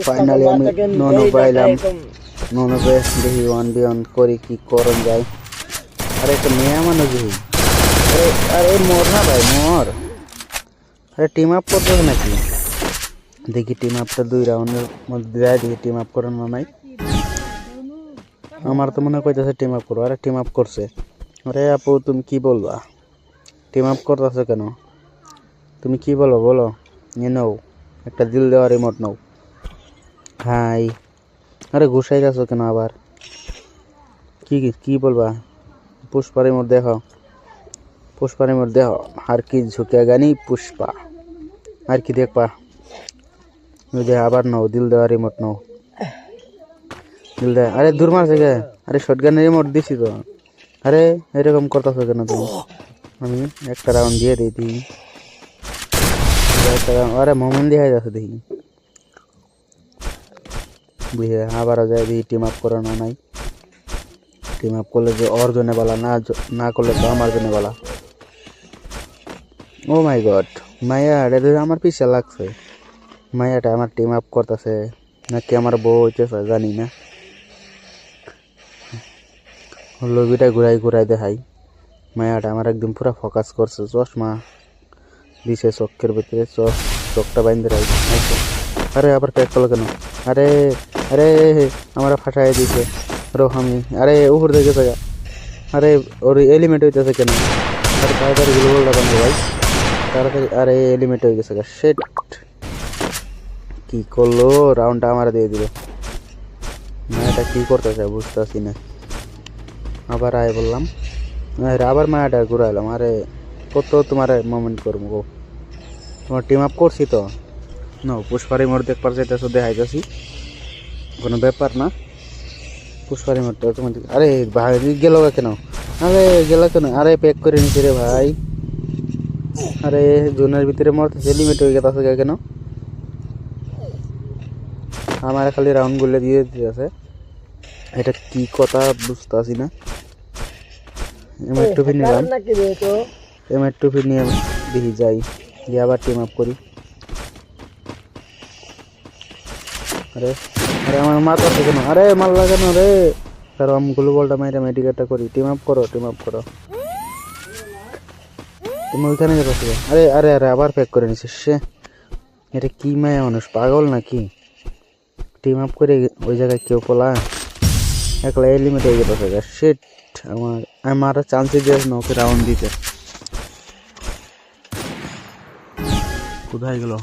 Finally আমি নন পাইলাম। নন দেখি 1v1 করি কি করন যায়। আরে একটা মেয়ে মানুষ দেখি, আরে আরে মর না ভাই মর। আরে টিম আপ করতে হবে নাকি? দেখি টিম আপটা 2 রাউন্ডের মধ্যে দেয়, দেখি টিম আপ করার না নাই। আমার তো মনে কইতেছে টিম আপ করো। আরে টিম আপ করছে। আরে আপু তুমি কি বলবা? টিম আপ করতেছো কেন? তুমি কি বলো বলো? নিয়ে নাও একটা দিল দেওয়া রিমোট নাও। হাই, আরে ঘুষাই যাচ্ছ কেন আবার? কি কি বলবা? পুষ্পা রিমোট দেখো, পুষ্পা রিমোট দেখো। আর কি ঝুঁকেগা নি পুষ্পা? আর কি দেখবা? আবার নাও দিল দেওয়া রিমোট নাও। দিল দেয়, আরে দূর মারছে গে। আরে শটগানের রিমোট দিছি তো। আরে এরকম করতেছো কেন তুমি? আমি একটা রাউন্ড দিয়ে দিই। আরে মোমেন্ট দেখা যাচ্ছে দেখি। বুঝে আবারও যায় দেখি টিম আপ করে না নাই। টিম আপ করলে যে ওর জন্য বলা, না করলে তো আমার জন্য বলা। ও মাই গড, মায়া এটা আমার পিছে লাগছে। মায়াটা আমার টিম আপ করতেছে নাকি আমার বউ হইতেছে জানি না। লবিটা ঘুরাই ঘুরাই দেখাই। মায়াটা আমার একদম পুরো ফোকাস করছে, চশমা দিছে চোখের ভিতরে, চোখটা বাইন্ধে রাখছে। আরে আবার প্যাক করলো কেন? আরে আরে আমার ফাটাই দিছে রোহামি। আরে উপর থেকে জায়গা। আরে ওর এলিমেন্ট হইতেছে কেন? আরে তাড়াতাড়ি গ্লোবাল লাগান ভাই তাড়াতাড়ি। আরে এলিমেন্ট হয়ে গেছে, শেট। কি করলো? রাউন্ডটা আমার দিয়ে দিল। মায়াটা কি করতেছে বুঝতেছি না। আবার আয় বললাম, আবার মায়াটা ঘুরাইলাম। আরে কত তোমার মোমেন্ট করবো গো? তোমার টিম আপ করছি তো। না পুষ্পারি মোড় দেখবার চাইতেছো, দেখাইতেছি, কোনো ব্যাপার না। পুষ্পারি মোড়টা তোমার, আরে ভাই গেল কেন? আরে গেল কেন? আরে প্যাক করে নিচ্ছে রে ভাই। আরে জোনের ভিতরে মরতেছে, লিমিট হয়ে গেছে কেন? আমার খালি রাউন্ড গুলো দিয়ে দিতেছে। এটা কি কথা বুঝতেছি না। এমআই টুপি নিলাম, এমআই টুপি নিয়ে দেখি যাই, দিয়ে আবার টিম আপ করি। আরে আরে আমার মাথা থেকে না, আরে মাল লাগানো রে। তার আমগুলো বলটা মাইরা মেডিকেটটা করি। টিম আপ করো, টিম আপ করো। তুমি ওইখানে যাবো। আরে আরে আরে আবার প্যাক করে নিছিস সে। এটা কি মায়া মানুষ, পাগল নাকি? টিম আপ করে ওই জায়গায় কেউ পলা একলা এলিমিট হয়ে গেছে। শেট, আমার চান্সে দিয়ে না ওকে রাউন্ড দিতে। কোথায় গেল?